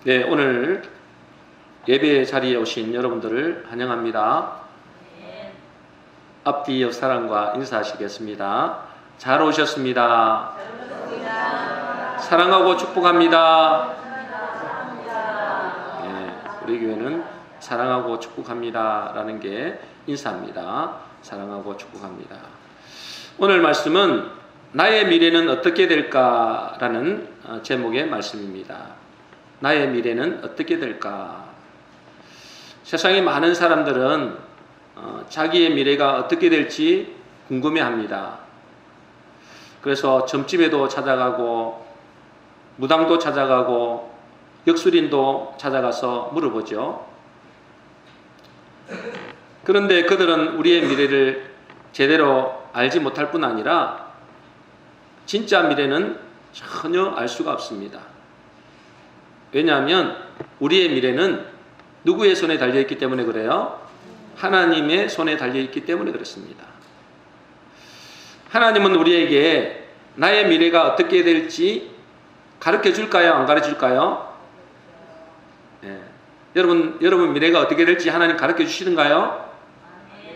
네, 오늘 예배 자리에 오신 여러분들을 환영합니다. 앞뒤 옆 사람과 인사하시겠습니다. 잘 오셨습니다. 사랑하고 축복합니다. 네, 우리 교회는 사랑하고 축복합니다 라는 게 인사입니다. 사랑하고 축복합니다. 오늘 말씀은 나의 미래는 어떻게 될까 라는 제목의 말씀입니다. 나의 미래는 어떻게 될까? 세상에 많은 사람들은 자기의 미래가 어떻게 될지 궁금해합니다. 그래서 점집에도 찾아가고 무당도 찾아가고 역술인도 찾아가서 물어보죠. 그런데 그들은 우리의 미래를 제대로 알지 못할 뿐 아니라 진짜 미래는 전혀 알 수가 없습니다. 왜냐하면 우리의 미래는 누구의 손에 달려있기 때문에 그래요? 하나님의 손에 달려있기 때문에 그렇습니다. 하나님은 우리에게 나의 미래가 어떻게 될지 가르쳐 줄까요? 안 가르쳐 줄까요? 네. 여러분 미래가 어떻게 될지 하나님 가르쳐 주시는가요?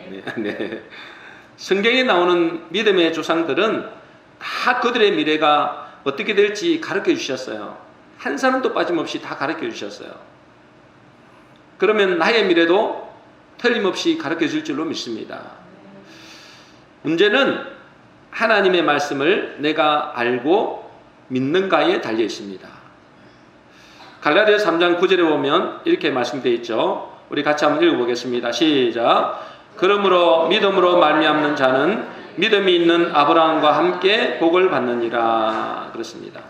네. 네. 성경에 나오는 믿음의 조상들은 다 그들의 미래가 어떻게 될지 가르쳐 주셨어요. 한 사람도 빠짐없이 다 가르쳐 주셨어요. 그러면 나의 미래도 틀림없이 가르쳐 줄 줄로 믿습니다. 문제는 하나님의 말씀을 내가 알고 믿는가에 달려 있습니다. 갈라디아서 3장 9절에 보면 이렇게 말씀되어 있죠. 우리 같이 한번 읽어보겠습니다. 시작. 그러므로 믿음으로 말미암는 자는 믿음이 있는 아브라함과 함께 복을 받느니라. 그렇습니다.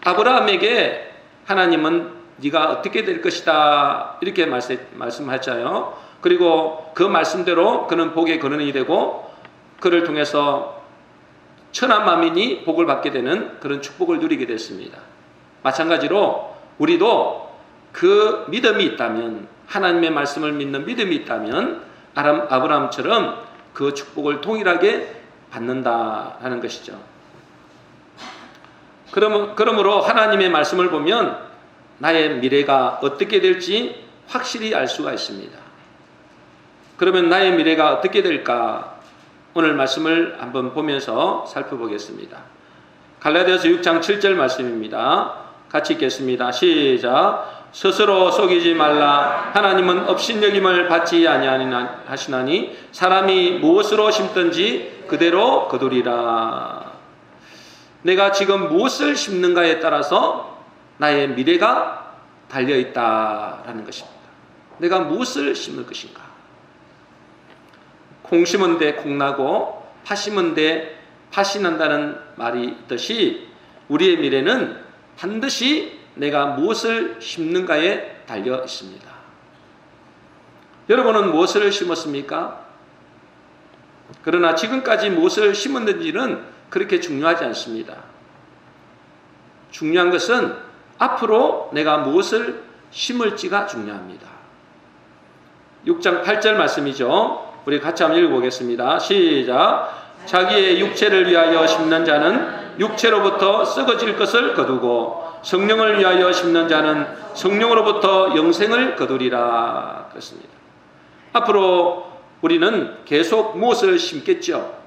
아브라함에게 하나님은 네가 어떻게 될 것이다 이렇게 말씀하셨잖아요. 그리고 그 말씀대로 그는 복의 근원이 되고 그를 통해서 천한 만민이 복을 받게 되는 그런 축복을 누리게 됐습니다. 마찬가지로 우리도 그 믿음이 있다면, 하나님의 말씀을 믿는 믿음이 있다면 아브라함처럼 그 축복을 동일하게 받는다라는 것이죠. 그러므로 하나님의 말씀을 보면 나의 미래가 어떻게 될지 확실히 알 수가 있습니다. 그러면 나의 미래가 어떻게 될까? 오늘 말씀을 한번 보면서 살펴보겠습니다. 갈라디아서 6장 7절 말씀입니다. 같이 읽겠습니다. 시작. 스스로 속이지 말라. 하나님은 업신여김을 받지 아니하시나니 사람이 무엇으로 심든지 그대로 거두리라. 내가 지금 무엇을 심는가에 따라서 나의 미래가 달려있다라는 것입니다. 내가 무엇을 심을 것인가? 콩 심은 데 콩 나고 파 심은 데 팥이 난다는 말이 있듯이 우리의 미래는 반드시 내가 무엇을 심는가에 달려 있습니다. 여러분은 무엇을 심었습니까? 그러나 지금까지 무엇을 심었는지는 그렇게 중요하지 않습니다. 중요한 것은 앞으로 내가 무엇을 심을지가 중요합니다. 6장 8절 말씀이죠. 우리 같이 한번 읽어보겠습니다. 시작. 자기의 육체를 위하여 심는 자는 육체로부터 썩어질 것을 거두고 성령을 위하여 심는 자는 성령으로부터 영생을 거두리라. 그렇습니다. 앞으로 우리는 계속 무엇을 심겠죠.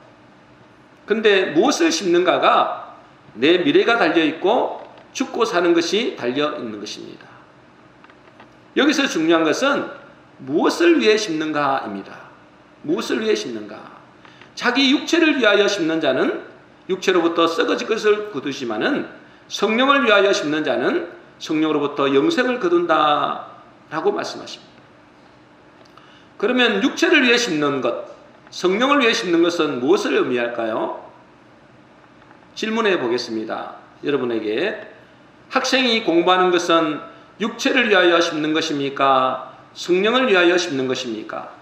근데 무엇을 심는가가 내 미래가 달려있고 죽고 사는 것이 달려있는 것입니다. 여기서 중요한 것은 무엇을 위해 심는가입니다. 무엇을 위해 심는가? 자기 육체를 위하여 심는 자는 육체로부터 썩어질 것을 거두지만은 성령을 위하여 심는 자는 성령으로부터 영생을 거둔다 라고 말씀하십니다. 그러면 육체를 위해 심는 것, 성령을 위해 심는 것은 무엇을 의미할까요? 질문해 보겠습니다. 여러분에게 학생이 공부하는 것은 육체를 위하여 심는 것입니까? 성령을 위하여 심는 것입니까?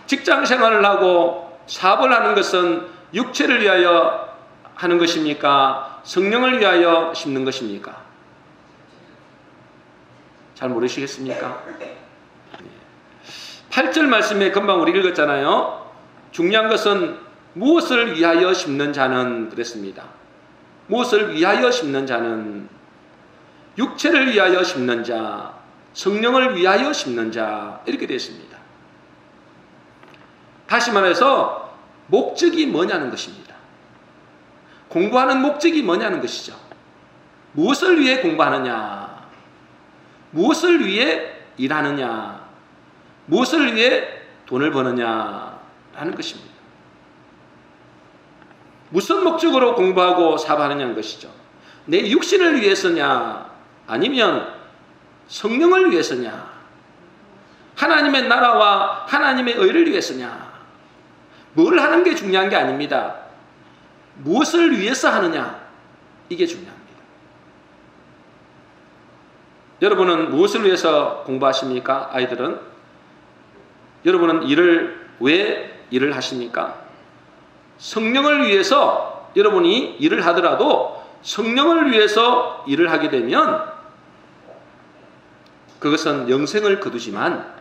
직장 생활을 하고 사업을 하는 것은 육체를 위하여 하는 것입니까? 성령을 위하여 심는 것입니까? 잘 모르시겠습니까? 8절 말씀에 금방 우리 읽었잖아요. 중요한 것은 무엇을 위하여 심는 자는 그랬습니다. 무엇을 위하여 심는 자는 육체를 위하여 심는 자, 성령을 위하여 심는 자, 이렇게 되어 있습니다. 다시 말해서 목적이 뭐냐는 것입니다. 공부하는 목적이 뭐냐는 것이죠. 무엇을 위해 공부하느냐, 무엇을 위해 일하느냐, 무엇을 위해 돈을 버느냐라는 것입니다. 무슨 목적으로 공부하고 사업하느냐는 것이죠. 내 육신을 위해서냐, 아니면 성령을 위해서냐, 하나님의 나라와 하나님의 의를 위해서냐, 뭘 하는 게 중요한 게 아닙니다. 무엇을 위해서 하느냐, 이게 중요합니다. 여러분은 무엇을 위해서 공부하십니까? 아이들은? 여러분은 왜 일을 하십니까? 성령을 위해서 여러분이 일을 하더라도 성령을 위해서 일을 하게 되면 그것은 영생을 거두지만,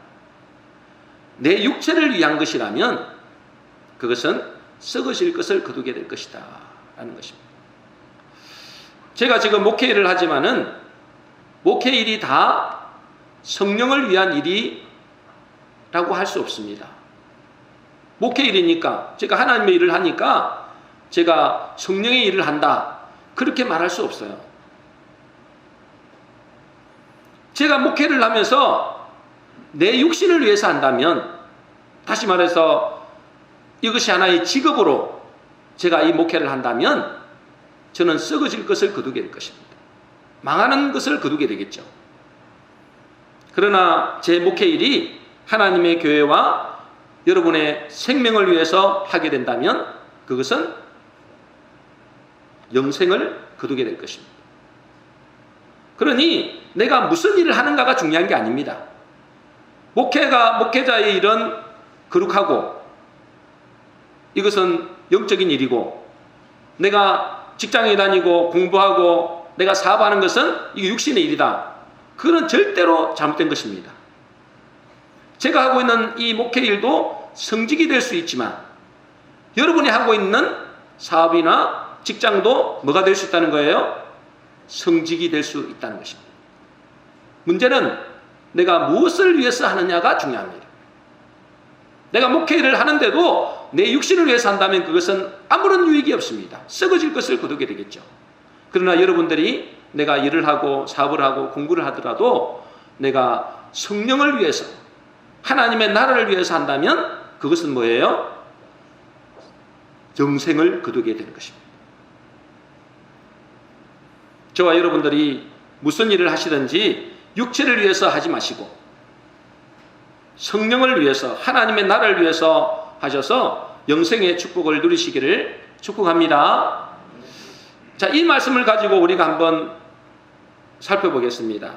내 육체를 위한 것이라면 그것은 썩어질 것을 거두게 될 것이다 라는 것입니다. 제가 지금 목회일을 하지만은 목회일이 다 성령을 위한 일이라고 할 수 없습니다. 목회일이니까, 제가 하나님의 일을 하니까 제가 성령의 일을 한다, 그렇게 말할 수 없어요. 제가 목회를 하면서 내 육신을 위해서 한다면, 다시 말해서 이것이 하나의 직업으로 제가 이 목회를 한다면 저는 썩어질 것을 거두게 될 것입니다. 망하는 것을 거두게 되겠죠. 그러나 제 목회일이 하나님의 교회와 여러분의 생명을 위해서 하게 된다면 그것은 영생을 거두게 될 것입니다. 그러니 내가 무슨 일을 하는가가 중요한 게 아닙니다. 목회자의 일은 거룩하고 이것은 영적인 일이고, 내가 직장에 다니고 공부하고 내가 사업하는 것은 이게 육신의 일이다, 그건 절대로 잘못된 것입니다. 제가 하고 있는 이 목회 일도 성직이 될 수 있지만 여러분이 하고 있는 사업이나 직장도 뭐가 될 수 있다는 거예요? 성직이 될 수 있다는 것입니다. 문제는 내가 무엇을 위해서 하느냐가 중요합니다. 내가 목회를 하는데도 내 육신을 위해서 한다면 그것은 아무런 유익이 없습니다. 썩어질 것을 거두게 되겠죠. 그러나 여러분들이 내가 일을 하고 사업을 하고 공부를 하더라도 내가 성령을 위해서, 하나님의 나라를 위해서 한다면 그것은 뭐예요? 영생을 거두게 되는 것입니다. 저와 여러분들이 무슨 일을 하시든지 육체를 위해서 하지 마시고 성령을 위해서, 하나님의 나라를 위해서 하셔서 영생의 축복을 누리시기를 축복합니다. 자, 이 말씀을 가지고 우리가 한번 살펴보겠습니다.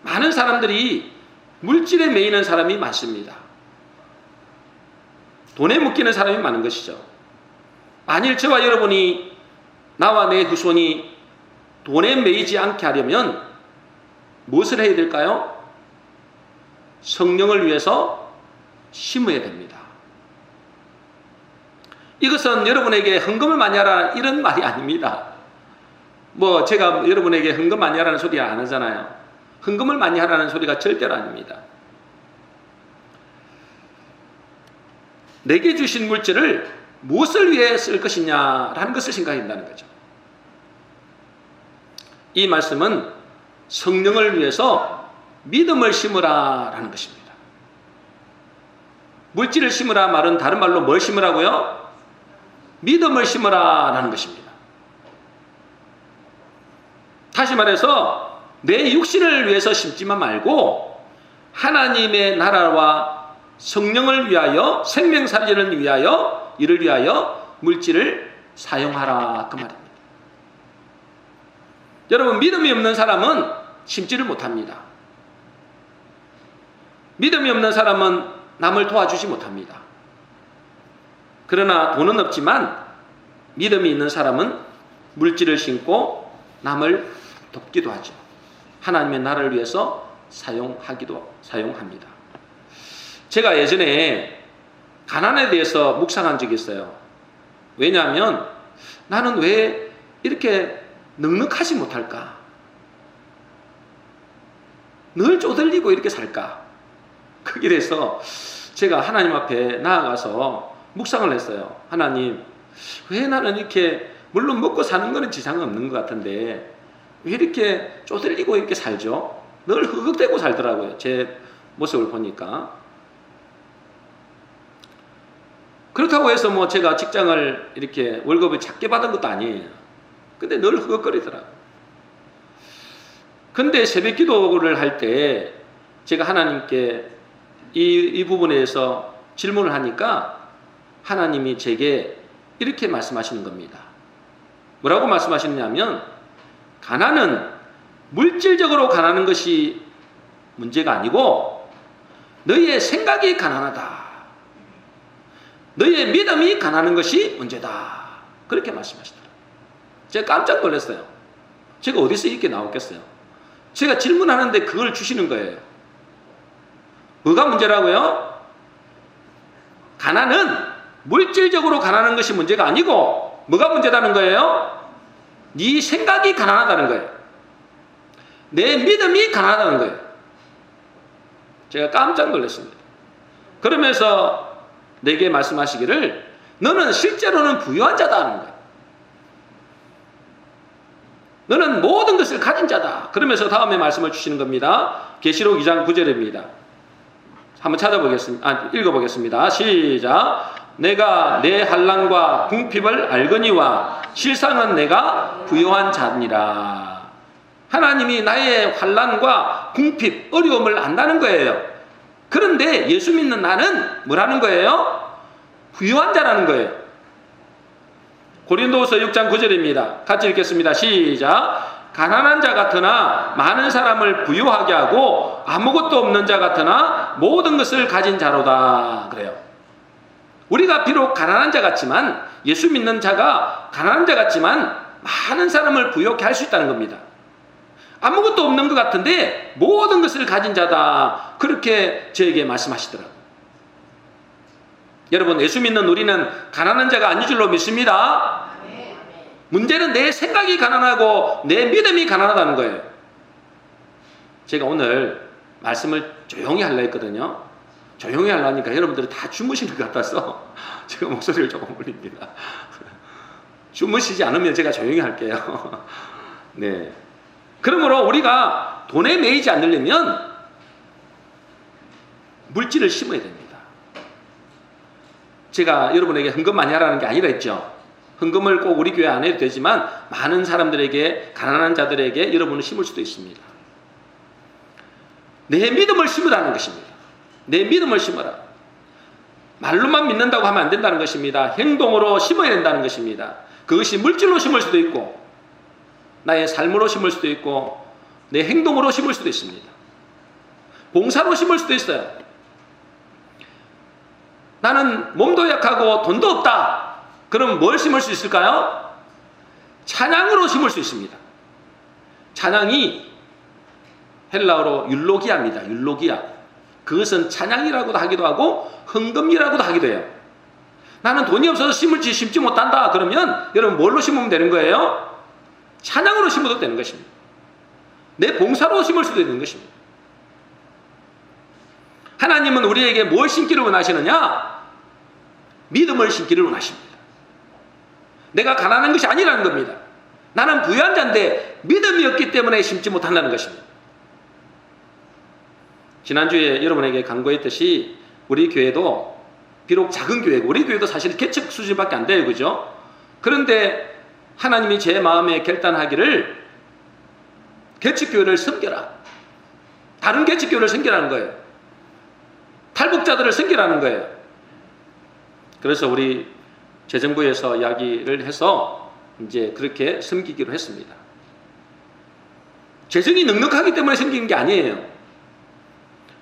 많은 사람들이 물질에 매이는 사람이 많습니다. 돈에 묶이는 사람이 많은 것이죠. 만일 저와 여러분이, 나와 내 후손이 돈에 매이지 않게 하려면 무엇을 해야 될까요? 성령을 위해서 심어야 됩니다. 이것은 여러분에게 헌금을 많이 하라 이런 말이 아닙니다. 제가 여러분에게 헌금 많이 하라는 소리 안 하잖아요. 헌금을 많이 하라는 소리가 절대로 아닙니다. 내게 주신 물질을 무엇을 위해 쓸 것이냐라는 것을 생각해야 한다는 거죠. 이 말씀은 성령을 위해서 믿음을 심으라라는 것입니다. 물질을 심으라 말은 다른 말로 뭘 심으라고요? 믿음을 심으라라는 것입니다. 다시 말해서 내 육신을 위해서 심지만 말고 하나님의 나라와 성령을 위하여, 생명 살리는 위하여, 이를 위하여 물질을 사용하라, 그 말입니다. 여러분, 믿음이 없는 사람은 심지를 못합니다. 믿음이 없는 사람은 남을 도와주지 못합니다. 그러나 돈은 없지만 믿음이 있는 사람은 물질을 심고 남을 돕기도 하죠. 하나님의 나라를 위해서 사용합니다. 제가 예전에 가난에 대해서 묵상한 적이 있어요. 왜냐하면 나는 왜 이렇게 넉넉하지 못할까? 늘 쪼들리고 이렇게 살까? 그게 돼서 제가 하나님 앞에 나아가서 묵상을 했어요. 하나님, 왜 나는 이렇게, 물론 먹고 사는 거는 지장은 없는 것 같은데 왜 이렇게 쪼들리고 이렇게 살죠? 늘 흑흑대고 살더라고요. 제 모습을 보니까. 그렇다고 해서 뭐 제가 직장을 이렇게 월급을 작게 받은 것도 아니에요. 근데 늘 흑흑거리더라고요. 근데 새벽 기도를 할 때 제가 하나님께 이 부분에서 질문을 하니까 하나님이 제게 이렇게 말씀하시는 겁니다. 뭐라고 말씀하시느냐면, 가난은 물질적으로 가난한 것이 문제가 아니고 너희의 생각이 가난하다. 너희의 믿음이 가난한 것이 문제다. 그렇게 말씀하시더라고요. 제가 깜짝 놀랐어요. 제가 어디서 이렇게 나왔겠어요? 제가 질문하는데 그걸 주시는 거예요. 뭐가 문제라고요? 가난은 물질적으로 가난한 것이 문제가 아니고 뭐가 문제다는 거예요? 네 생각이 가난하다는 거예요. 내 믿음이 가난하다는 거예요. 제가 깜짝 놀랐습니다. 그러면서 내게 말씀하시기를 너는 실제로는 부유한 자다 하는 거예요. 너는 모든 것을 가진 자다. 그러면서 다음에 말씀을 주시는 겁니다. 계시록 2장 9절입니다. 한번 찾아보겠습니다. 읽어보겠습니다. 시작. 내가 내 환난과 궁핍을 알거니와 실상은 내가 부유한 자니라. 하나님이 나의 환난과 궁핍, 어려움을 안다는 거예요. 그런데 예수 믿는 나는 뭐라는 거예요? 부유한 자라는 거예요. 고린도후서 6장 9절입니다. 같이 읽겠습니다. 시작. 가난한 자 같으나 많은 사람을 부유하게 하고 아무것도 없는 자 같으나 모든 것을 가진 자로다. 그래요. 우리가 비록 가난한 자 같지만, 예수 믿는 자가 가난한 자 같지만 많은 사람을 부유하게 할 수 있다는 겁니다. 아무것도 없는 것 같은데 모든 것을 가진 자다. 그렇게 저에게 말씀하시더라고요. 여러분, 예수 믿는 우리는 가난한 자가 아닌 줄로 믿습니다. 문제는 내 생각이 가난하고 내 믿음이 가난하다는 거예요. 제가 오늘 말씀을 조용히 하려고 했거든요. 조용히 하려니까 여러분들이 다 주무시는 것 같아서 제가 목소리를 조금 올립니다. 주무시지 않으면 제가 조용히 할게요. 네. 그러므로 우리가 돈에 매이지 않으려면 물질을 심어야 됩니다. 제가 여러분에게 헌금 많이 하라는 게 아니라 했죠. 헌금을 꼭 우리 교회 안 해도 되지만 많은 사람들에게, 가난한 자들에게 여러분은 심을 수도 있습니다. 내 믿음을 심으라는 것입니다. 내 믿음을 심어라. 말로만 믿는다고 하면 안 된다는 것입니다. 행동으로 심어야 된다는 것입니다. 그것이 물질로 심을 수도 있고 나의 삶으로 심을 수도 있고 내 행동으로 심을 수도 있습니다. 봉사로 심을 수도 있어요. 나는 몸도 약하고 돈도 없다. 그럼 뭘 심을 수 있을까요? 찬양으로 심을 수 있습니다. 찬양이 헬라어로 율로기아입니다. 율로기아. 그것은 찬양이라고도 하기도 하고 헌금이라고도 하기도 해요. 나는 돈이 없어서 심지 못한다. 그러면 여러분 뭘로 심으면 되는 거예요? 찬양으로 심어도 되는 것입니다. 내 봉사로 심을 수도 있는 것입니다. 하나님은 우리에게 뭘 심기를 원하시느냐? 믿음을 심기를 원하십니다. 내가 가난한 것이 아니라는 겁니다. 나는 부유한 자인데 믿음이 없기 때문에 심지 못한다는 것입니다. 지난주에 여러분에게 강구했듯이 우리 교회도 비록 작은 교회고, 우리 교회도 사실 개척 수준밖에 안 돼요. 그죠? 그런데 하나님이 제 마음에 결단하기를 개척교회를 섬겨라. 다른 개척교회를 섬기라는 거예요. 탈북자들을 섬기라는 거예요. 그래서 우리 재정부에서 이야기를 해서 이제 그렇게 섬기기로 했습니다. 재정이 넉넉하기 때문에 섬기는 게 아니에요.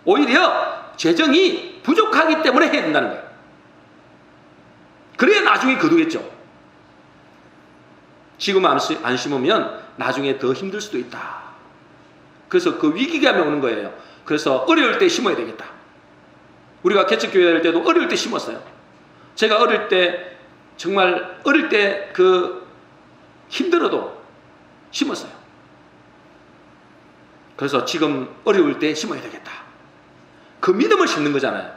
오히려 재정이 부족하기 때문에 해야 된다는 거예요. 그래야 나중에 거두겠죠. 지금 안 심으면 나중에 더 힘들 수도 있다. 그래서 그 위기감이 오는 거예요. 그래서 어려울 때 심어야 되겠다. 우리가 개척교회 할 때도 어려울 때 심었어요. 제가 어릴 때, 정말 어릴 때 그 힘들어도 심었어요. 그래서 지금 어려울 때 심어야 되겠다. 그 믿음을 심는 거잖아요.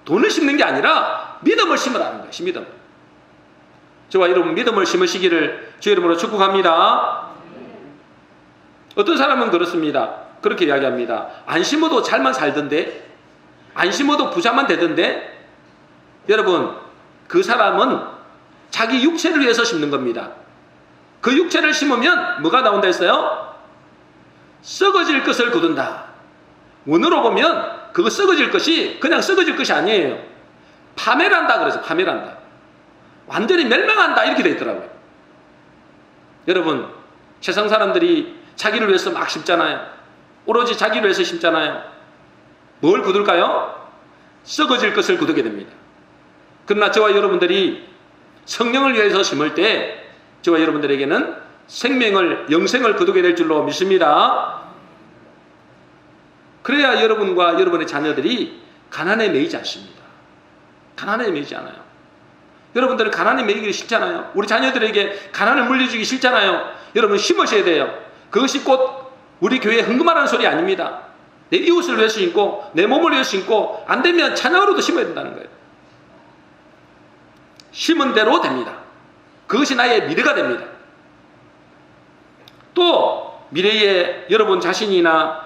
돈을 심는 게 아니라 믿음을 심으라는 거예요. 믿음. 저와 여러분 믿음을 심으시기를 주의 이름으로 축복합니다. 어떤 사람은 그렇습니다. 그렇게 이야기합니다. 안 심어도 잘만 살던데, 안 심어도 부자만 되던데. 여러분, 그 사람은 자기 육체를 위해서 심는 겁니다. 그 육체를 심으면 뭐가 나온다 했어요? 썩어질 것을 거둔다. 원어로 보면 그거 썩어질 것이 그냥 썩어질 것이 아니에요. 파멸한다 그래서 파멸한다. 완전히 멸망한다 이렇게 돼 있더라고요. 여러분, 세상 사람들이 자기를 위해서 막 심잖아요. 오로지 자기를 위해서 심잖아요. 뭘 거둘까요? 썩어질 것을 거두게 됩니다. 그러나 저와 여러분들이 성령을 위해서 심을 때 저와 여러분들에게는 생명을, 영생을 거두게 될 줄로 믿습니다. 그래야 여러분과 여러분의 자녀들이 가난에 매이지 않습니다. 가난에 매이지 않아요. 여러분들은 가난에 매이기 싫잖아요. 우리 자녀들에게 가난을 물려주기 싫잖아요. 여러분 심으셔야 돼요. 그것이 곧 우리 교회에 헌금하라는 소리 아닙니다. 내 이웃을 위해서 심고 내 몸을 위해서 심고 안 되면 자녀로도 심어야 된다는 거예요. 심은 대로 됩니다. 그것이 나의 미래가 됩니다. 또 미래에 여러분 자신이나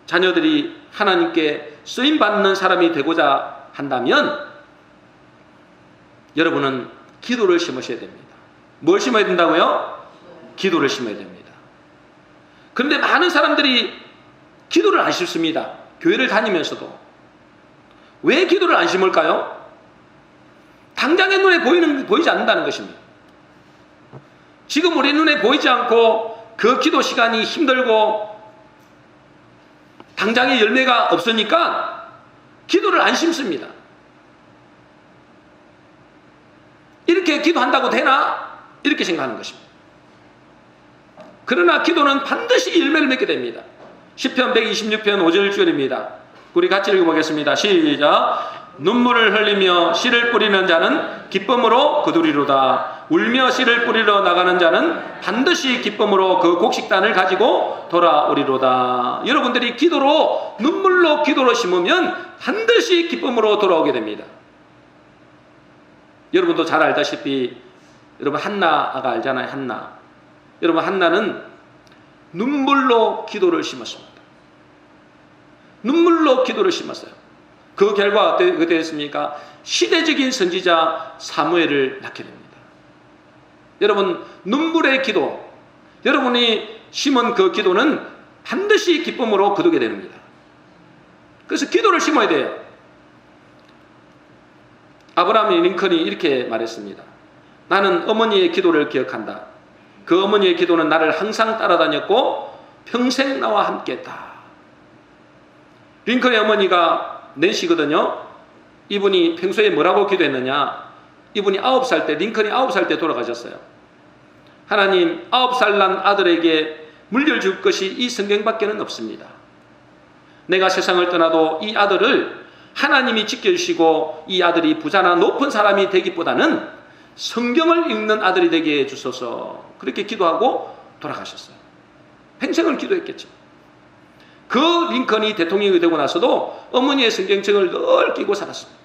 자녀들이 하나님께 쓰임받는 사람이 되고자 한다면 여러분은 기도를 심으셔야 됩니다. 뭘 심어야 된다고요? 기도를 심어야 됩니다. 그런데 많은 사람들이 기도를 안 심습니다. 교회를 다니면서도. 왜 기도를 안 심을까요? 당장의 눈에 보이지 않는다는 것입니다. 지금 우리 눈에 보이지 않고 그 기도 시간이 힘들고 당장의 열매가 없으니까 기도를 안 심습니다. 이렇게 기도한다고 되나? 이렇게 생각하는 것입니다. 그러나 기도는 반드시 열매를 맺게 됩니다. 시편 126편 5절 줄입니다. 우리 같이 읽어보겠습니다. 시작. 눈물을 흘리며 씨를 뿌리는 자는 기쁨으로 거두리로다. 울며 씨를 뿌리러 나가는 자는 반드시 기쁨으로 그 곡식단을 가지고 돌아오리로다. 여러분들이 기도로, 눈물로 기도로 심으면 반드시 기쁨으로 돌아오게 됩니다. 여러분도 잘 알다시피 여러분 한나가 알잖아요. 한나. 여러분 한나는 눈물로 기도를 심었습니다. 눈물로 기도를 심었어요. 그 결과 어떻게 됐습니까? 시대적인 선지자 사무엘을 낳게 됩니다. 여러분 눈물의 기도, 여러분이 심은 그 기도는 반드시 기쁨으로 거두게 됩니다. 그래서 기도를 심어야 돼요. 아브라함 링컨이 이렇게 말했습니다. 나는 어머니의 기도를 기억한다. 그 어머니의 기도는 나를 항상 따라다녔고 평생 나와 함께했다. 링컨의 어머니가 낸시거든요. 이분이 평소에 뭐라고 기도했느냐? 이분이 9살 때, 링컨이 9살 때 돌아가셨어요. 하나님, 9살 난 아들에게 물려줄 것이 이 성경밖에는 없습니다. 내가 세상을 떠나도 이 아들을 하나님이 지켜주시고 이 아들이 부자나 높은 사람이 되기보다는 성경을 읽는 아들이 되게 해주소서. 그렇게 기도하고 돌아가셨어요. 평생을 기도했겠죠. 그 링컨이 대통령이 되고 나서도 어머니의 성경책을 늘 끼고 살았습니다.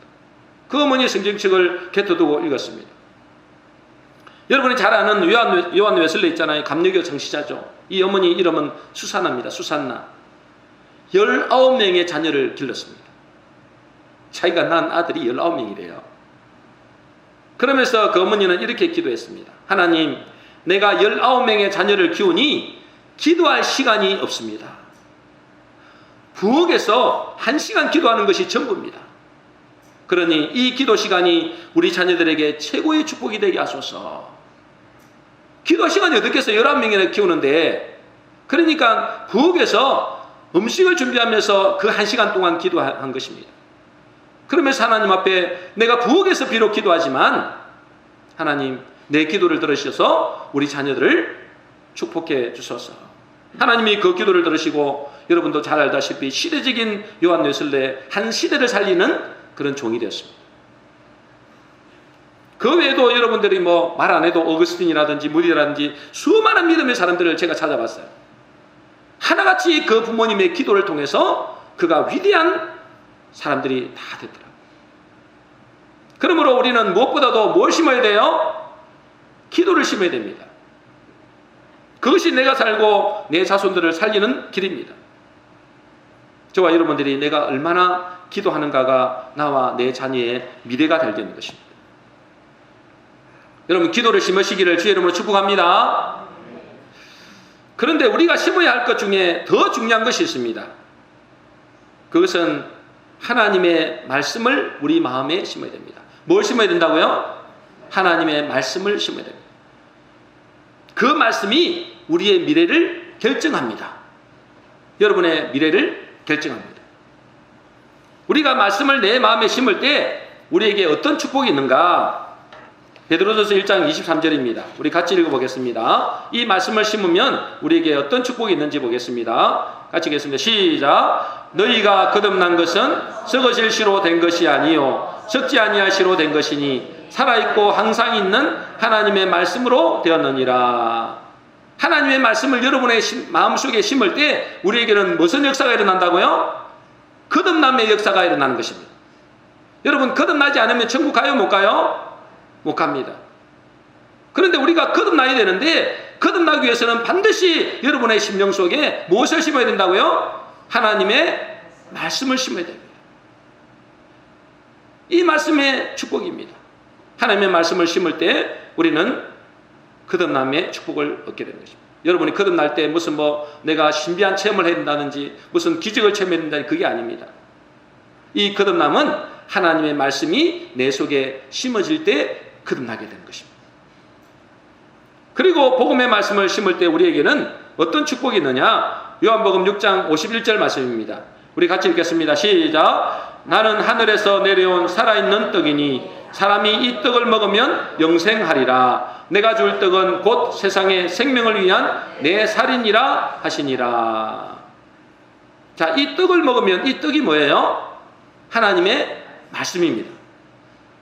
그 어머니의 성경책을 곁두고 읽었습니다. 여러분이 잘 아는 요한 웨슬리 있잖아요. 감리교 창시자죠. 이 어머니 이름은 수산나입니다. 수산나. 19명의 자녀를 길렀습니다. 자기가 낳은 아들이 19명이래요. 그러면서 그 어머니는 이렇게 기도했습니다. 하나님, 내가 19명의 자녀를 키우니 기도할 시간이 없습니다. 부엌에서 1시간 기도하는 것이 전부입니다. 그러니 이 기도 시간이 우리 자녀들에게 최고의 축복이 되게 하소서. 기도 시간이 어떻겠어요? 11명이나 키우는데. 그러니까 부엌에서 음식을 준비하면서 그 1시간 동안 기도한 것입니다. 그러면서 하나님 앞에 내가 부엌에서 비록 기도하지만 하나님 내 기도를 들으셔서 우리 자녀들을 축복해 주소서. 하나님이 그 기도를 들으시고 여러분도 잘 알다시피 시대적인 요한 웨슬레 한 시대를 살리는 그런 종이 되었습니다. 그 외에도 여러분들이 뭐 말 안 해도 어거스틴이라든지 무디라든지 수많은 믿음의 사람들을 제가 찾아봤어요. 하나같이 그 부모님의 기도를 통해서 그가 위대한 사람들이 다 됐더라고요. 그러므로 우리는 무엇보다도 뭘 심어야 돼요? 기도를 심어야 됩니다. 그것이 내가 살고 내 자손들을 살리는 길입니다. 저와 여러분들이 내가 얼마나 기도하는가가 나와 내 자녀의 미래가 되는 것입니다. 여러분, 기도를 심으시기를 주의 이름으로 축복합니다. 그런데 우리가 심어야 할 것 중에 더 중요한 것이 있습니다. 그것은 하나님의 말씀을 우리 마음에 심어야 됩니다. 뭘 심어야 된다고요? 하나님의 말씀을 심어야 됩니다. 그 말씀이 우리의 미래를 결정합니다. 여러분의 미래를 결정합니다. 우리가 말씀을 내 마음에 심을 때 우리에게 어떤 축복이 있는가? 베드로전서 1장 23절입니다. 우리 같이 읽어보겠습니다. 이 말씀을 심으면 우리에게 어떤 축복이 있는지 보겠습니다. 같이 읽겠습니다. 시작. 너희가 거듭난 것은 썩어질 씨로 된 것이 아니요 썩지 아니할 씨로 된 것이니 살아있고 항상 있는 하나님의 말씀으로 되었느니라. 하나님의 말씀을 여러분의 마음속에 심을 때 우리에게는 무슨 역사가 일어난다고요? 거듭남의 역사가 일어나는 것입니다. 여러분, 거듭나지 않으면 천국 가요 못 가요? 못 갑니다. 그런데 우리가 거듭나야 되는데 거듭나기 위해서는 반드시 여러분의 심령 속에 무엇을 심어야 된다고요? 하나님의 말씀을 심어야 됩니다. 이 말씀의 축복입니다. 하나님의 말씀을 심을 때 우리는 거듭남의 축복을 얻게 되는 것입니다. 여러분이 거듭날 때 무슨 내가 신비한 체험을 해야 된다든지 무슨 기적을 체험해야 된다든지 그게 아닙니다. 이 거듭남은 하나님의 말씀이 내 속에 심어질 때 거듭나게 되는 것입니다. 그리고 복음의 말씀을 심을 때 우리에게는 어떤 축복이 있느냐? 요한복음 6장 51절 말씀입니다. 우리 같이 읽겠습니다. 시작. 나는 하늘에서 내려온 살아있는 떡이니 사람이 이 떡을 먹으면 영생하리라. 내가 줄 떡은 곧 세상의 생명을 위한 내 살이니라 하시니라. 자, 이 떡을 먹으면 이 떡이 뭐예요? 하나님의 말씀입니다.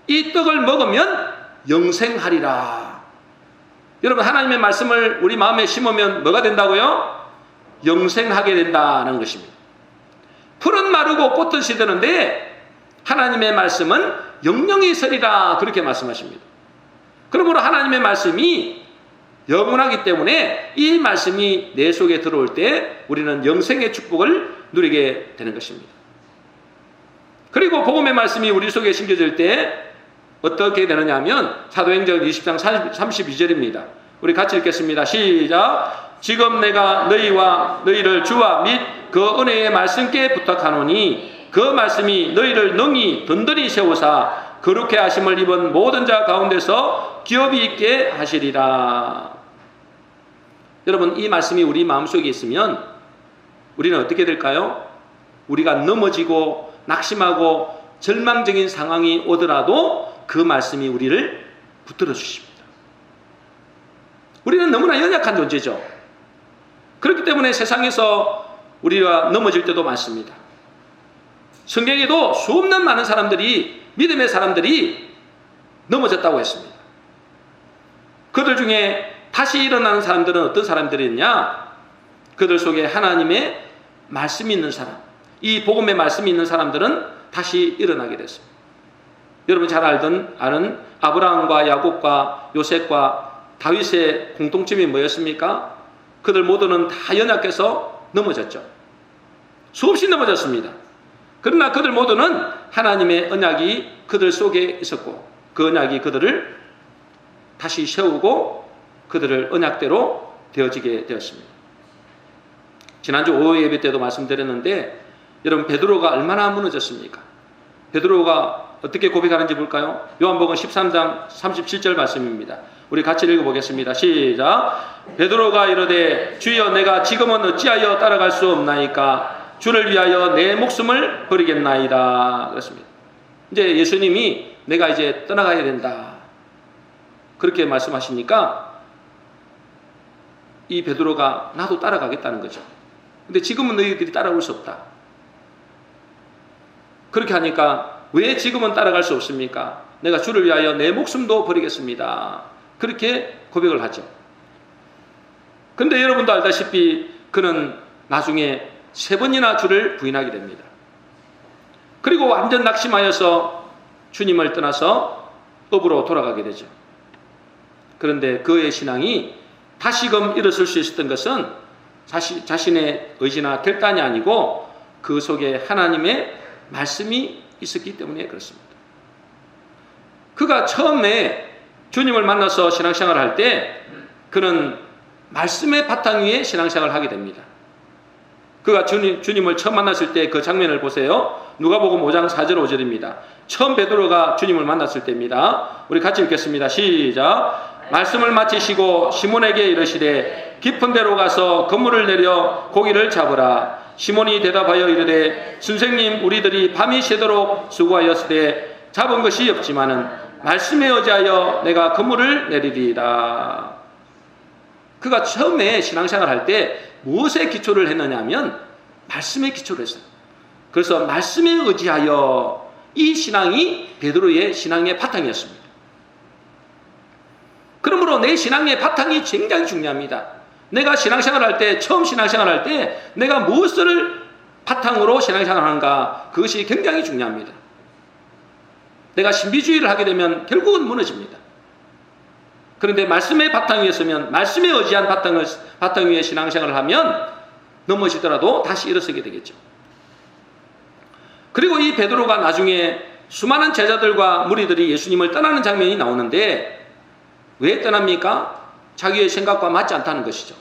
이 떡을 먹으면 영생하리라. 여러분, 하나님의 말씀을 우리 마음에 심으면 뭐가 된다고요? 영생하게 된다는 것입니다. 풀은 마르고 꽃은 시드는데 하나님의 말씀은 영영이 서리라 그렇게 말씀하십니다. 그러므로 하나님의 말씀이 영원하기 때문에 이 말씀이 내 속에 들어올 때 우리는 영생의 축복을 누리게 되는 것입니다. 그리고 복음의 말씀이 우리 속에 심겨질 때 어떻게 되느냐 하면 사도행전 20장 32절입니다. 우리 같이 읽겠습니다. 시작. 지금 내가 너희와 너희를 주와 및 그 은혜의 말씀께 부탁하노니 그 말씀이 너희를 능히 든든히 세우사 거룩해 하심을 입은 모든 자 가운데서 기업이 있게 하시리라. 여러분, 이 말씀이 우리 마음속에 있으면 우리는 어떻게 될까요? 우리가 넘어지고 낙심하고 절망적인 상황이 오더라도 그 말씀이 우리를 붙들어 주십니다. 우리는 너무나 연약한 존재죠. 그렇기 때문에 세상에서 우리가 넘어질 때도 많습니다. 성경에도 수없는 많은 사람들이, 믿음의 사람들이 넘어졌다고 했습니다. 그들 중에 다시 일어나는 사람들은 어떤 사람들이었냐? 그들 속에 하나님의 말씀이 있는 사람, 이 복음의 말씀이 있는 사람들은 다시 일어나게 됐습니다. 여러분 잘 아는 아브라함과 야곱과 요셉과 다윗의 공통점이 뭐였습니까? 그들 모두는 다 연약해서 넘어졌죠. 수없이 넘어졌습니다. 그러나 그들 모두는 하나님의 언약이 그들 속에 있었고 그 언약이 그들을 다시 세우고 그들을 언약대로 되어지게 되었습니다. 지난주 오후 예배 때도 말씀드렸는데 여러분 베드로가 얼마나 무너졌습니까? 베드로가 어떻게 고백하는지 볼까요? 요한복음 13장 37절 말씀입니다. 우리 같이 읽어보겠습니다. 시작. 베드로가 이르되 주여 내가 지금은 어찌하여 따라갈 수 없나이까 주를 위하여 내 목숨을 버리겠나이다. 그렇습니다. 이제 예수님이 내가 이제 떠나가야 된다 그렇게 말씀하시니까 이 베드로가 나도 따라가겠다는 거죠. 근데 지금은 너희들이 따라올 수 없다. 그렇게 하니까 왜 지금은 따라갈 수 없습니까? 내가 주를 위하여 내 목숨도 버리겠습니다. 그렇게 고백을 하죠. 근데 여러분도 알다시피 그는 나중에 3번이나 주를 부인하게 됩니다. 그리고 완전 낙심하여서 주님을 떠나서 업으로 돌아가게 되죠. 그런데 그의 신앙이 다시금 일어설 수 있었던 것은 자신의 의지나 결단이 아니고 그 속에 하나님의 말씀이 있었기 때문에 그렇습니다. 그가 처음에 주님을 만나서 신앙생활을 할 때 그는 말씀의 바탕 위에 신앙생활을 하게 됩니다. 그가 주님을 처음 만났을 때 그 장면을 보세요. 누가복음 5장 4절 5절입니다. 처음 베드로가 주님을 만났을 때입니다. 우리 같이 읽겠습니다. 시작. 말씀을 마치시고 시몬에게 이르시되 깊은 데로 가서 그물을 내려 고기를 잡으라. 시몬이 대답하여 이르되 선생님, 우리들이 밤이 새도록 수고하였으되 잡은 것이 없지만은 말씀에 의지하여 내가 그물을 내리리이다. 그가 처음에 신앙생활을 할 때 무엇에 기초를 했느냐 하면 말씀에 기초를 했어요. 그래서 말씀에 의지하여 이 신앙이 베드로의 신앙의 바탕이었습니다. 그러므로 내 신앙의 바탕이 굉장히 중요합니다. 내가 신앙생활을 할 때, 처음 신앙생활을 할 때 내가 무엇을 바탕으로 신앙생활을 하는가, 그것이 굉장히 중요합니다. 내가 신비주의를 하게 되면 결국은 무너집니다. 그런데 말씀의 바탕 위에 서면, 말씀에 의지한 바탕 위에 신앙생활을 하면 넘어지더라도 다시 일어서게 되겠죠. 그리고 이 베드로가 나중에 수많은 제자들과 무리들이 예수님을 떠나는 장면이 나오는데 왜 떠납니까? 자기의 생각과 맞지 않다는 것이죠.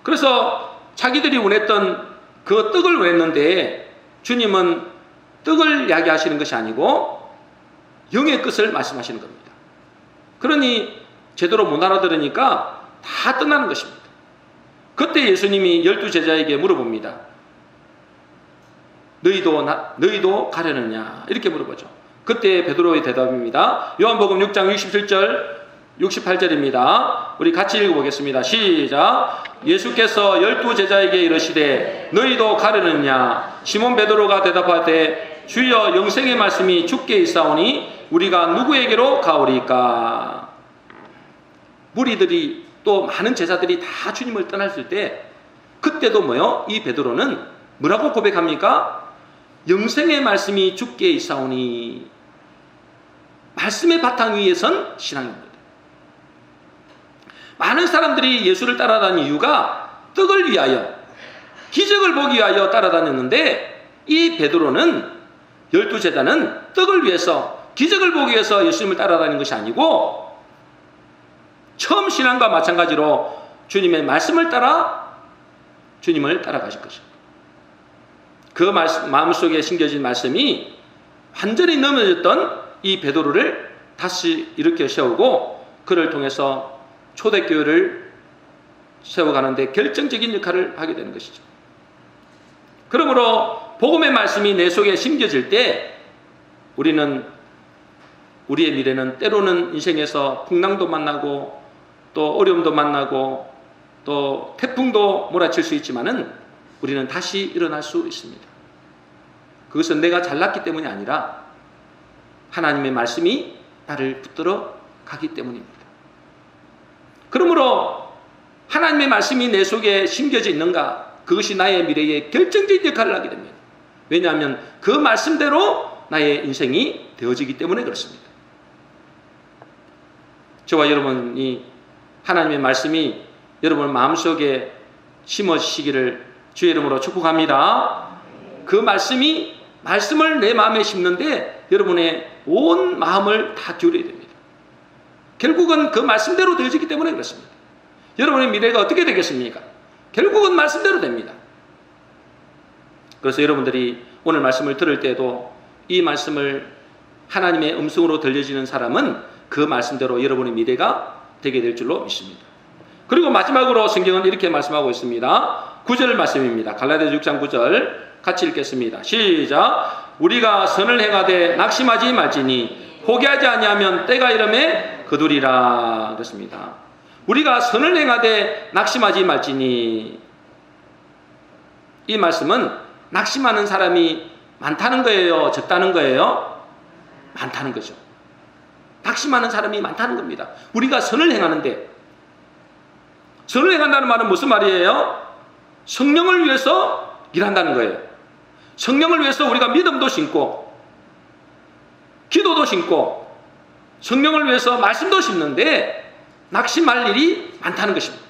그래서 자기들이 원했던 그 떡을 원했는데 주님은 떡을 이야기하시는 것이 아니고 영의 끝을 말씀하시는 겁니다. 그러니 제대로 못 알아들으니까 다 떠나는 것입니다. 그때 예수님이 12제자에게 물어봅니다. 너희도 가려느냐? 이렇게 물어보죠. 그때 베드로의 대답입니다. 요한복음 6장 67절 68절입니다. 우리 같이 읽어보겠습니다. 시작. 예수께서 12제자에게 이르시되 너희도 가려느냐? 시몬 베드로가 대답하되 주여, 영생의 말씀이 주께 있사오니 우리가 누구에게로 가오리까? 무리들이 또 많은 제자들이 다 주님을 떠났을 때 그때도 뭐요? 이 베드로는 뭐라고 고백합니까? 영생의 말씀이 주께 있사오니. 말씀의 바탕 위에 선 신앙입니다. 많은 사람들이 예수를 따라다니는 이유가 떡을 위하여, 기적을 보기 위하여 따라다녔는데 이 베드로는, 12제자는 떡을 위해서, 기적을 보기 위해서 예수님을 따라다닌 것이 아니고 처음 신앙과 마찬가지로 주님의 말씀을 따라 주님을 따라가실 것입니다. 그 마음속에 심겨진 말씀이 완전히 넘어졌던 이 베드로를 다시 일으켜 세우고 그를 통해서 초대교회를 세워가는데 결정적인 역할을 하게 되는 것이죠. 그러므로 복음의 말씀이 내 속에 심겨질 때 우리의 미래는 때로는 인생에서 풍랑도 만나고 또 어려움도 만나고 또 태풍도 몰아칠 수 있지만은 우리는 다시 일어날 수 있습니다. 그것은 내가 잘났기 때문이 아니라 하나님의 말씀이 나를 붙들어 가기 때문입니다. 그러므로 하나님의 말씀이 내 속에 심겨져 있는가, 그것이 나의 미래에 결정적인 역할을 하게 됩니다. 왜냐하면 그 말씀대로 나의 인생이 되어지기 때문에 그렇습니다. 저와 여러분이 하나님의 말씀이 여러분 마음속에 심어지시기를 주의 이름으로 축복합니다. 그 말씀을 내 마음에 심는데 여러분의 온 마음을 다 기울여야 됩니다. 결국은 그 말씀대로 되어지기 때문에 그렇습니다. 여러분의 미래가 어떻게 되겠습니까? 결국은 말씀대로 됩니다. 그래서 여러분들이 오늘 말씀을 들을 때도 이 말씀을 하나님의 음성으로 들려지는 사람은 그 말씀대로 여러분의 미래가 되게 될 줄로 믿습니다. 그리고 마지막으로 성경은 이렇게 말씀하고 있습니다. 9절 말씀입니다. 갈라디아서 6장 9절 같이 읽겠습니다. 시작. 우리가 선을 행하되 낙심하지 말지니 포기하지 아니하면 때가 이름에 거두리라. 그렇습니다. 우리가 선을 행하되 낙심하지 말지니, 이 말씀은 낙심하는 사람이 많다는 거예요? 적다는 거예요? 많다는 거죠. 낙심하는 사람이 많다는 겁니다. 우리가 선을 행하는데, 선을 행한다는 말은 무슨 말이에요? 성령을 위해서 일한다는 거예요. 성령을 위해서 우리가 믿음도 심고 기도도 심고 성령을 위해서 말씀도 심는데 낙심할 일이 많다는 것입니다.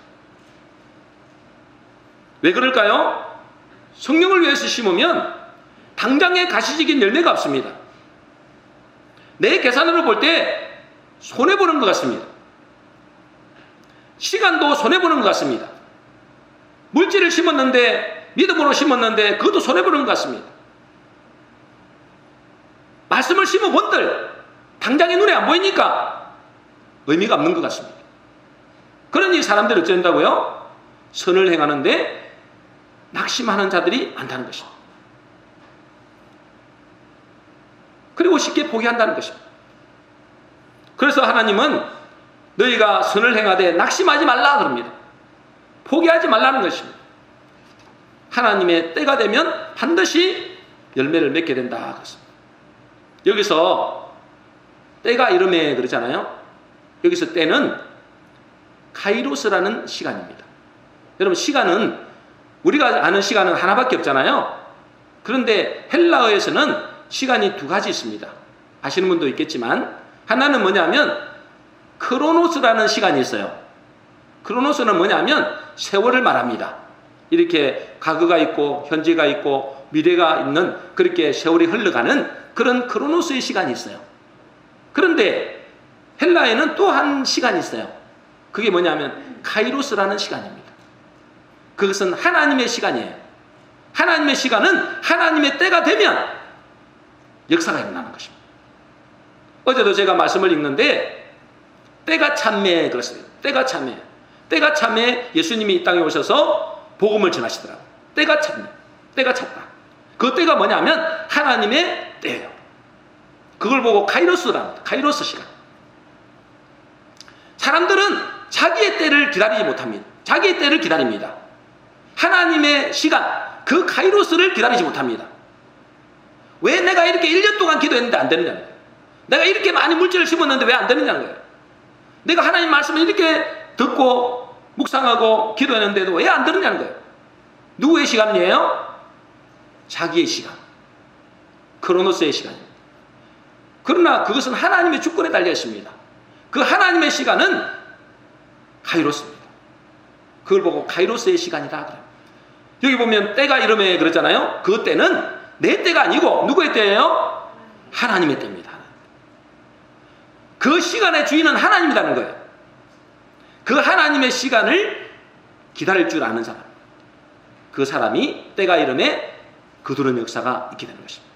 왜 그럴까요? 성령을 위해서 심으면 당장에 가시적인 열매가 없습니다. 내 계산으로 볼 때 손해보는 것 같습니다. 시간도 손해보는 것 같습니다. 물질을 심었는데, 믿음으로 심었는데 그것도 손해보는 것 같습니다. 말씀을 심어본들 당장에 눈에 안 보이니까 의미가 없는 것 같습니다. 그러니 사람들이 어쩐다고요? 선을 행하는데 낙심하는 자들이 많다는 것입니다. 그리고 쉽게 포기한다는 것입니다. 그래서 하나님은 너희가 선을 행하되 낙심하지 말라 그럽니다. 포기하지 말라는 것입니다. 하나님의 때가 되면 반드시 열매를 맺게 된다 그렇습니다. 여기서 때가 이름에 그러잖아요. 여기서 때는 카이로스라는 시간입니다. 여러분, 시간은 우리가 아는 시간은 하나밖에 없잖아요. 그런데 헬라어에서는 시간이 두 가지 있습니다. 아시는 분도 있겠지만, 하나는 뭐냐면 크로노스라는 시간이 있어요. 크로노스는 뭐냐면 세월을 말합니다. 이렇게 과거가 있고 현재가 있고 미래가 있는, 그렇게 세월이 흘러가는 그런 크로노스의 시간이 있어요. 그런데 헬라에는 또 한 시간이 있어요. 그게 뭐냐면 카이로스라는 시간입니다. 그것은 하나님의 시간이에요. 하나님의 시간은 하나님의 때가 되면 역사가 일어나는 것입니다. 어제도 제가 말씀을 읽는데 때가 참매 그렇습니다. 때가 참매. 때가 참매 예수님이 이 땅에 오셔서 복음을 전하시더라고요. 때가 참매. 때가 찼다. 그 때가 뭐냐면 하나님의 때예요. 그걸 보고 카이로스라고 합니다. 카이로스 시간. 사람들은 자기의 때를 기다리지 못합니다. 자기의 때를 기다립니다. 하나님의 시간, 그 카이로스를 기다리지 못합니다. 왜 내가 이렇게 1년 동안 기도했는데 안 되느냐는 거예요. 내가 이렇게 많이 물질을 심었는데 왜 안 되느냐는 거예요. 내가 하나님 말씀을 이렇게 듣고 묵상하고 기도했는데도 왜 안 되느냐는 거예요. 누구의 시간이에요? 자기의 시간. 크로노스의 시간입니다. 그러나 그것은 하나님의 주권에 달려 있습니다. 그 하나님의 시간은 카이로스입니다. 그걸 보고 카이로스의 시간이다 그래요. 여기 보면 때가 이름에 그러잖아요. 그 때는 내 때가 아니고 누구의 때예요? 하나님의 때입니다. 그 시간의 주인은 하나님이라는 거예요. 그 하나님의 시간을 기다릴 줄 아는 사람, 그 사람이 때가 이름에 거두는 역사가 있게 되는 것입니다.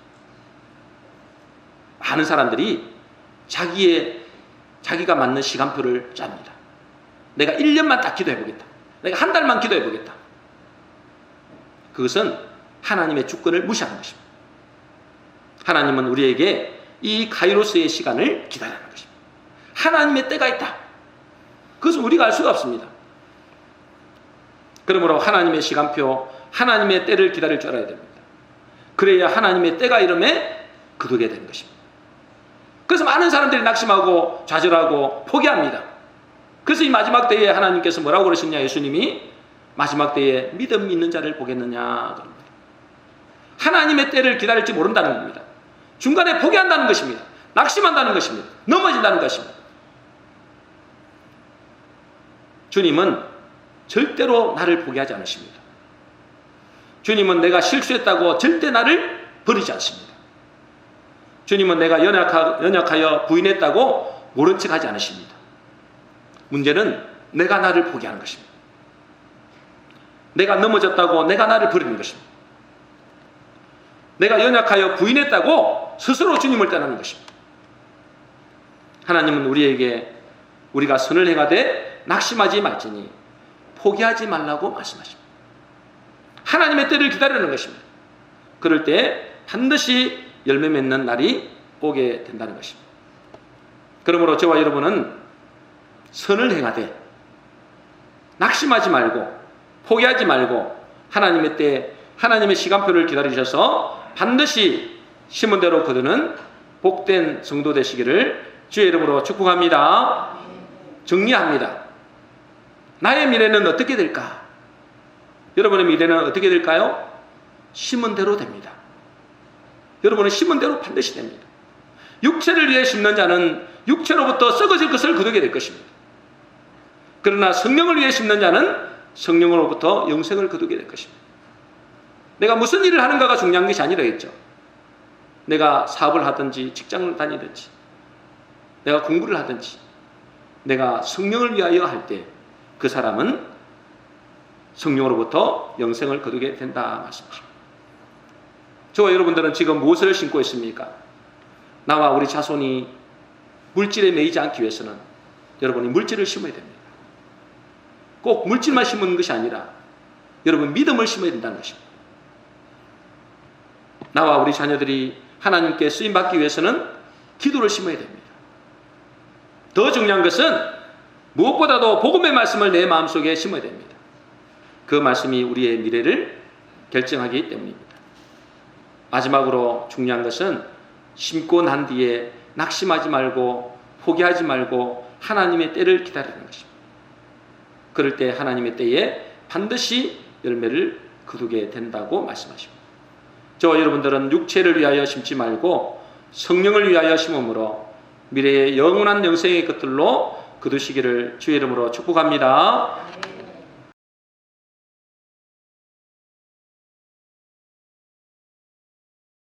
많은 사람들이 자기가 맞는 시간표를 짭니다. 내가 1년만 딱 기도해보겠다. 내가 한 달만 기도해보겠다. 그것은 하나님의 주권을 무시하는 것입니다. 하나님은 우리에게 이 카이로스의 시간을 기다리는 것입니다. 하나님의 때가 있다. 그것은 우리가 알 수가 없습니다. 그러므로 하나님의 시간표, 하나님의 때를 기다릴 줄 알아야 됩니다. 그래야 하나님의 때가 이름에 거두게 되는 것입니다. 그래서 많은 사람들이 낙심하고 좌절하고 포기합니다. 그래서 이 마지막 때에 하나님께서 뭐라고 그러셨냐, 예수님이 마지막 때에 믿음 있는 자를 보겠느냐 그럽니다. 하나님의 때를 기다릴지 모른다는 겁니다. 중간에 포기한다는 것입니다. 낙심한다는 것입니다. 넘어진다는 것입니다. 주님은 절대로 나를 포기하지 않으십니다. 주님은 내가 실수했다고 절대 나를 버리지 않습니다. 주님은 내가 연약하여 부인했다고 모른 척하지 않으십니다. 문제는 내가 나를 포기하는 것입니다. 내가 넘어졌다고 내가 나를 버리는 것입니다. 내가 연약하여 부인했다고 스스로 주님을 떠나는 것입니다. 하나님은 우리에게 우리가 선을 행하되 낙심하지 말지니 포기하지 말라고 말씀하십니다. 하나님의 때를 기다리는 것입니다. 그럴 때 반드시 열매 맺는 날이 오게 된다는 것입니다. 그러므로 저와 여러분은 선을 행하되 낙심하지 말고 포기하지 말고 하나님의 때, 하나님의 시간표를 기다리셔서 반드시 심은 대로 거두는 복된 성도 되시기를 주의 이름으로 축복합니다. 정리합니다. 나의 미래는 어떻게 될까? 여러분의 미래는 어떻게 될까요? 심은 대로 됩니다. 여러분은 심은 대로 반드시 됩니다. 육체를 위해 심는 자는 육체로부터 썩어질 것을 거두게 될 것입니다. 그러나 성령을 위해 심는 자는 성령으로부터 영생을 거두게 될 것입니다. 내가 무슨 일을 하는가가 중요한 것이 아니라겠죠. 내가 사업을 하든지 직장을 다니든지 내가 공부를 하든지 내가 성령을 위하여 할 때 그 사람은 성령으로부터 영생을 거두게 된다 말씀입니다. 저와 여러분들은 지금 무엇을 심고 있습니까? 나와 우리 자손이 물질에 매이지 않기 위해서는 여러분이 물질을 심어야 됩니다. 꼭 물질만 심는 것이 아니라 여러분 믿음을 심어야 된다는 것입니다. 나와 우리 자녀들이 하나님께 쓰임받기 위해서는 기도를 심어야 됩니다. 더 중요한 것은 무엇보다도 복음의 말씀을 내 마음속에 심어야 됩니다. 그 말씀이 우리의 미래를 결정하기 때문입니다. 마지막으로 중요한 것은 심고 난 뒤에 낙심하지 말고 포기하지 말고 하나님의 때를 기다리는 것입니다. 그럴 때 하나님의 때에 반드시 열매를 거두게 된다고 말씀하십니다. 저와 여러분들은 육체를 위하여 심지 말고 성령을 위하여 심음으로 미래의 영원한 영생의 것들로 거두시기를 주의 이름으로 축복합니다.